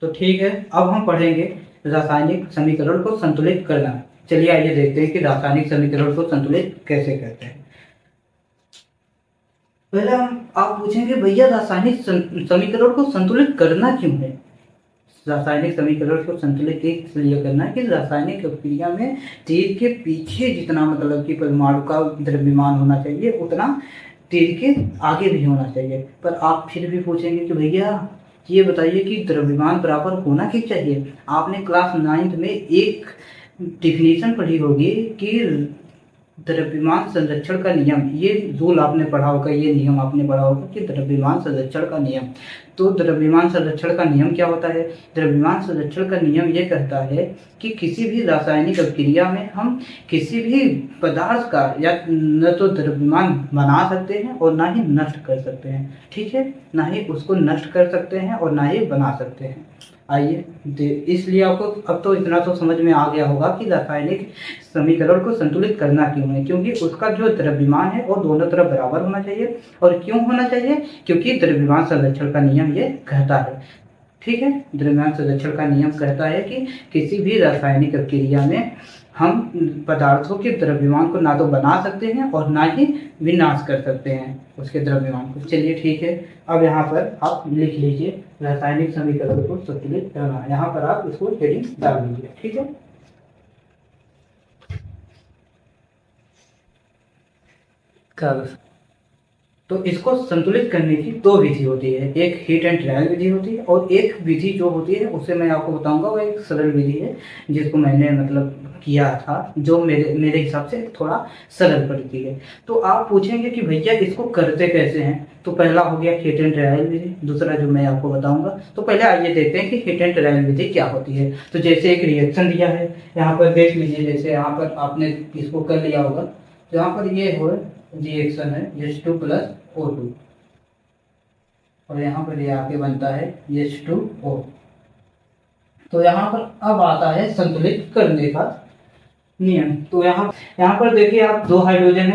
तो ठीक है, अब हम पढ़ेंगे रासायनिक समीकरण को संतुलित करना। चलिए आइए देखते हैं कि रासायनिक समीकरण को संतुलित कैसे करते हैं। पहले आप पूछेंगे भैया रासायनिक समीकरण को संतुलित करना क्यों है। रासायनिक समीकरण को संतुलित इसलिए करना है कि रासायनिक अभिक्रिया में तीर के पीछे जितना मतलब कि परमाणु का द्रव्यमान होना चाहिए उतना तीर के आगे भी होना चाहिए। पर आप फिर भी पूछेंगे कि भैया ये बताइए कि द्रव्यमान बराबर होना क्यों चाहिए। आपने क्लास 9th में एक डिफिनीशन पढ़ी होगी कि द्रव्यमान संरक्षण का नियम, ये रूल आपने पढ़ा होगा, ये नियम आपने पढ़ा होगा कि द्रव्यमान संरक्षण का नियम। तो द्रव्यमान संरक्षण का नियम क्या होता है। द्रव्यमान संरक्षण का नियम ये कहता है कि किसी भी रासायनिक अभिक्रिया में हम किसी भी पदार्थ का या न तो द्रव्यमान बना सकते हैं और ना ही नष्ट कर सकते हैं। ठीक है, ना ही उसको नष्ट कर सकते हैं और ना ही बना सकते हैं। आइए इसलिए आपको अब तो इतना तो समझ में आ गया होगा कि रासायनिक समीकरण को संतुलित करना क्यों है। क्योंकि उसका जो द्रव्यमान है वो दोनों तरफ बराबर होना चाहिए। और क्यों होना चाहिए, क्योंकि द्रव्यमान संरक्षण का नियम ये कहता है। ठीक है, द्रव्यमान संरक्षण का नियम कहता है कि किसी भी रासायनिक अभिक्रिया में हम पदार्थों के द्रव्यमान को ना तो बना सकते हैं और ना ही विनाश कर सकते हैं उसके द्रव्यमान को। चलिए ठीक है, अब यहाँ पर आप लिख लीजिए रासायनिक समीकरण को संतुलित करना। यहाँ पर आप इसको हेडिंग डाल दीजिए। ठीक है, तो इसको संतुलित करने की दो विधि होती है, एक हीट एंड ट्रायल विधि होती है और एक विधि जो होती है उससे मैं आपको बताऊंगा वो एक सरल विधि है जिसको मैंने मतलब किया था, जो मेरे हिसाब से थोड़ा सरल पड़ती है। तो आप पूछेंगे कि भैया इसको करते कैसे हैं। तो पहला हो गया हीट एंड ट्रायल विधि, दूसरा जो मैं आपको बताऊंगा। तो पहले आइए देखते हैं कि हीट एंड ट्रायल विधि क्या होती है। तो जैसे एक रिएक्शन दिया है, यहाँ पर देख लीजिए, जैसे यहाँ पर आपने इसको कर लिया होगा, यहाँ पर ये हो रिएक्शन है H2 + O2 और यहाँ पर ये आके बनता है H2O। तो यहाँ पर अब आता है संतुलित करने का नियम। तो यहाँ पर देखिए आप दो हाइड्रोजन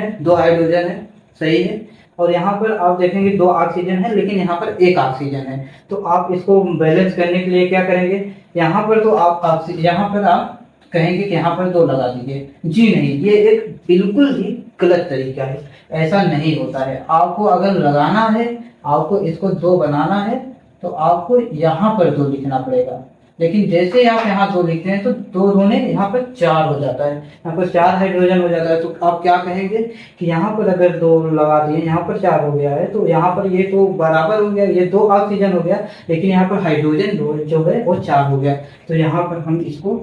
है, सही है। और यहाँ पर आप देखेंगे दो ऑक्सीजन है लेकिन यहाँ पर एक ऑक्सीजन है। तो आप इसको बैलेंस करने के लिए क्या करेंगे, यहाँ पर तो आप कहेंगे कि यहाँ पर 2 लगा दीजिए। जी नहीं, ये एक बिल्कुल ही गलत तरीका है, ऐसा नहीं होता है। आपको अगर लगाना है, आपको इसको 2 बनाना है तो आपको यहाँ पर 2 लिखना पड़ेगा। लेकिन जैसे ही आप यहाँ 2 लिखते हैं तो 2 दूने यहाँ पर 4 हो जाता है, यहाँ पर 4 हाइड्रोजन हो जाता है। तो आप क्या कहेंगे कि यहाँ पर अगर 2 लगा दिए, यहाँ पर 4 हो गया है तो यहाँ पर ये तो बराबर हो गया, ये 2 ऑक्सीजन हो गया, लेकिन यहाँ पर हाइड्रोजन जो है वो 4 हो गया। तो यहाँ पर हम इसको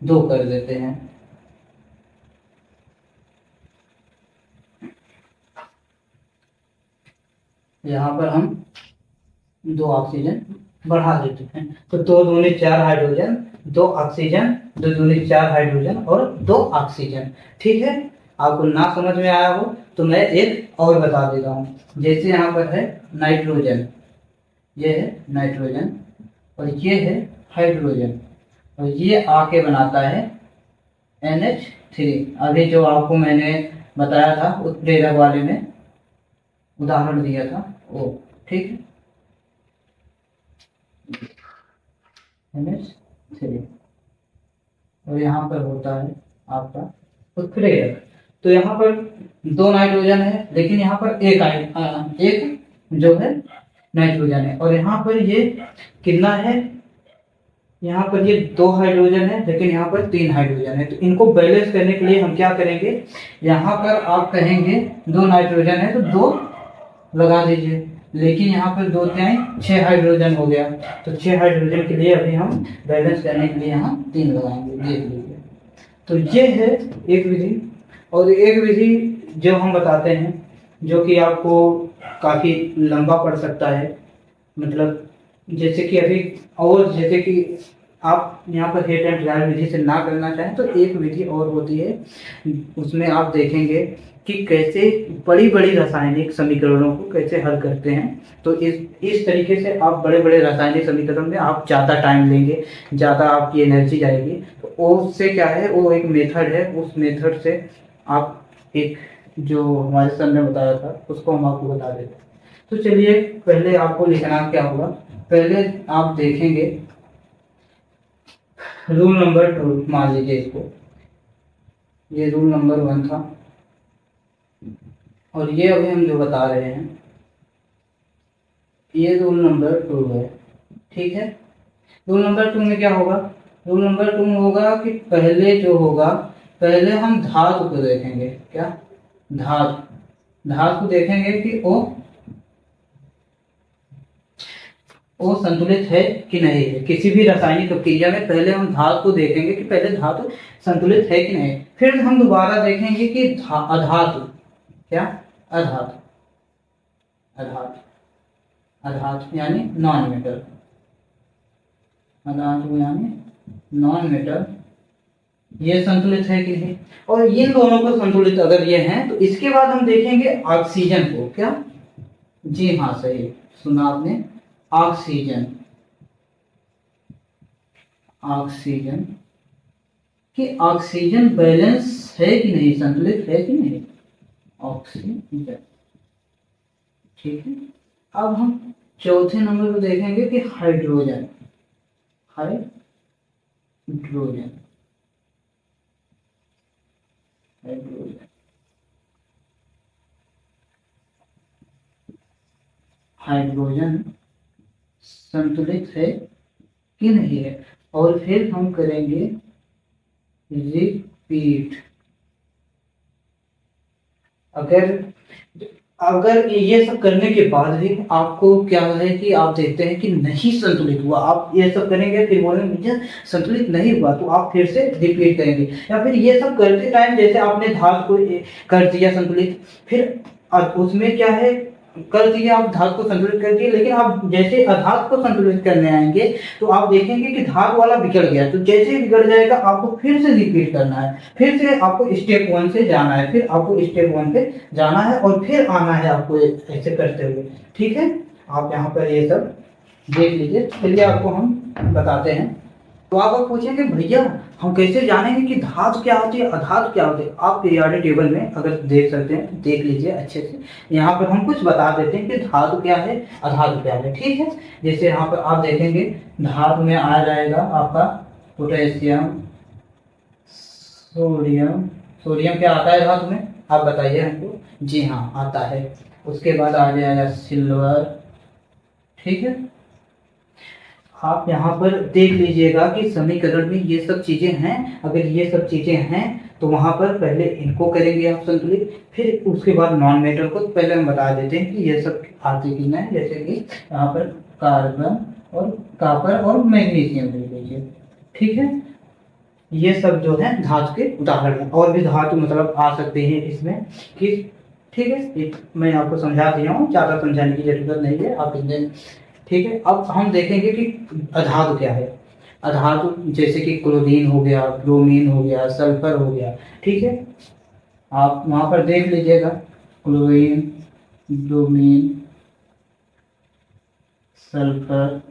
2 कर देते हैं। यहाँ पर हम 2 ऑक्सीजन बढ़ा देते हैं। तो 2 दूनी 4 हाइड्रोजन, 2 ऑक्सीजन, 2 दूनी 4 हाइड्रोजन और 2 ऑक्सीजन। ठीक है, आपको ना समझ में आया हो तो मैं एक और बता देता हूँ। जैसे यहाँ पर है नाइट्रोजन, ये है नाइट्रोजन और ये है हाइड्रोजन और ये आके बनाता है NH3। अभी जो आपको मैंने बताया था उत्प्रेरक वाले में उदाहरण दिया था वो, ठीक है, NH3 और यहाँ पर होता है आपका उत्प्रेरक। तो यहाँ पर 2 नाइट्रोजन है लेकिन यहाँ पर एक जो है नाइट्रोजन है और यहाँ पर ये कितना है, यहाँ पर ये 2 हाइड्रोजन है लेकिन यहाँ पर 3 हाइड्रोजन है। तो इनको बैलेंस करने के लिए हम क्या करेंगे, यहाँ पर आप कहेंगे 2 नाइट्रोजन है तो 2 लगा दीजिए, लेकिन यहाँ पर 2 3 6 हाइड्रोजन हो गया। तो 6 हाइड्रोजन के लिए अभी हम बैलेंस करने के लिए यहाँ 3 लगाएंगे, देख लीजिए। तो ये है एक विधि। और एक विधि जो हम बताते हैं जो कि आपको काफ़ी लंबा पड़ सकता है, मतलब जैसे कि अभी, और जैसे कि आप यहाँ पर हीट एंड ट्रायल विधि से ना करना चाहें तो एक विधि और होती है, उसमें आप देखेंगे कि कैसे बड़ी बड़ी रासायनिक समीकरणों को कैसे हल करते हैं। तो इस तरीके से आप बड़े बड़े रासायनिक समीकरण में आप ज़्यादा टाइम लेंगे, ज़्यादा आपकी एनर्जी जाएगी। तो उससे क्या है, वो एक मेथड है, उस मेथड से आप एक जो हमारे सर ने बताया था उसको हम आपको बता देते हैं। तो चलिए पहले आपको लिखना क्या होगा, पहले आप देखेंगे रूल नंबर 2 मान लीजिए इसको, ये रूल नंबर 1 था और ये अभी हम जो बता रहे हैं ये रूल नंबर 2 है। ठीक है, रूल नंबर 2 में क्या होगा? रूल नंबर 2 में होगा कि पहले जो होगा, पहले हम धातु को देखेंगे। क्या? धातु देखेंगे कि वो संतुलित है कि नहीं है। किसी भी रासायनिक प्रक्रिया में पहले हम धातु को देखेंगे कि पहले धातु संतुलित है कि नहीं, फिर हम दोबारा देखेंगे कि अधातु, क्या? अधातु, अधातु यानी नॉन मेटल, अधातु यानी नॉन मेटल, ये संतुलित है कि नहीं। और इन दोनों को संतुलित अगर ये हैं तो इसके बाद हम देखेंगे ऑक्सीजन को। क्या? जी हाँ, सही सुना आपने, ऑक्सीजन। ऑक्सीजन कि ऑक्सीजन बैलेंस है कि नहीं, संतुलित है कि नहीं, ऑक्सीजन। ठीक है, अब हम चौथे नंबर को देखेंगे कि हाइड्रोजन। हाइड्रोजन, हाइड्रोजन, हाइड्रोजन संतुलित है कि नहीं है। और फिर हम करेंगे रिपीट। अगर ये सब करने के बाद भी आपको क्या है कि आप देखते हैं कि नहीं संतुलित हुआ, आप ये सब करेंगे फिर बोलेंगे मुझे संतुलित नहीं हुआ, तो आप फिर से रिपीट करेंगे। या फिर ये सब करते टाइम जैसे आपने धातु को कर दिया संतुलित, फिर उसमें क्या है, कर दिया आप धातु को संतुलित कर दिए, लेकिन आप जैसे अधातु को संतुलित करने आएंगे तो आप देखेंगे कि धातु वाला बिगड़ गया। तो जैसे ही बिगड़ जाएगा आपको फिर से रिपीट करना है, फिर से आपको स्टेप 1 से जाना है, फिर आपको स्टेप 1 पे जाना है और फिर आना है आपको ऐसे करते हुए। ठीक है, आप यहाँ पर ये सब देख लीजिए। चलिए आपको हम बताते हैं। तो आप पूछेंगे भैया हम कैसे जानेंगे कि धातु क्या होती है, अधातु क्या होती है? आप पीरियोडिक टेबल में अगर देख सकते हैं तो देख लीजिए अच्छे से। यहाँ पर हम कुछ बता देते हैं कि धातु क्या है, अधातु क्या है। ठीक है, जैसे यहाँ पर आप देखेंगे धातु में आ जाएगा आपका पोटेशियम, सोडियम। सोडियम क्या आता है धातु में, आप बताइए हमको। जी हाँ, आता है। उसके बाद आ जाएगा सिल्वर। ठीक है, आप यहाँ पर देख लीजिएगा कि समीकरण में ये सब चीजें हैं। अगर ये सब चीजें हैं तो वहां पर पहले इनको करेंगे आप संतुलित, फिर उसके बाद नॉन मेटल को पहले हम बता देते हैं कि ये सब आते कि नहीं। जैसे कि यहाँ पर कार्बन और कॉपर और मैग्नीशियम देख लीजिए। ठीक है, ये सब जो है धातु के उदाहरण है। और भी धातु मतलब आ सकते हैं इसमें कि ठीक है, मैं आपको समझा दिया हूँ, ज़्यादा समझाने की जरूरत नहीं है, आप इतने। ठीक है, अब हम देखेंगे कि अधातु क्या है। अधातु जैसे कि क्लोरीन हो गया, ब्रोमीन हो गया, सल्फर हो गया। ठीक है, आप वहाँ पर देख लीजिएगा क्लोरीन, ब्रोमीन, सल्फर।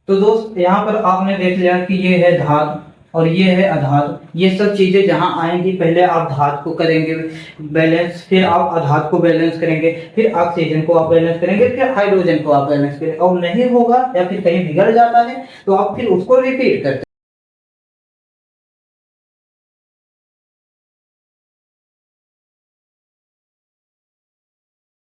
तो दोस्त यहाँ पर आपने देख लिया कि ये है धातु और ये है अधातु। ये सब चीजें जहां आएंगी पहले आप धातु को करेंगे बैलेंस, फिर आप अधातु को बैलेंस करेंगे, फिर ऑक्सीजन को आप बैलेंस करेंगे, फिर हाइड्रोजन को आप बैलेंस करेंगे। और नहीं होगा या फिर कहीं बिगड़ जाता है तो आप फिर उसको रिपीट करते हैं।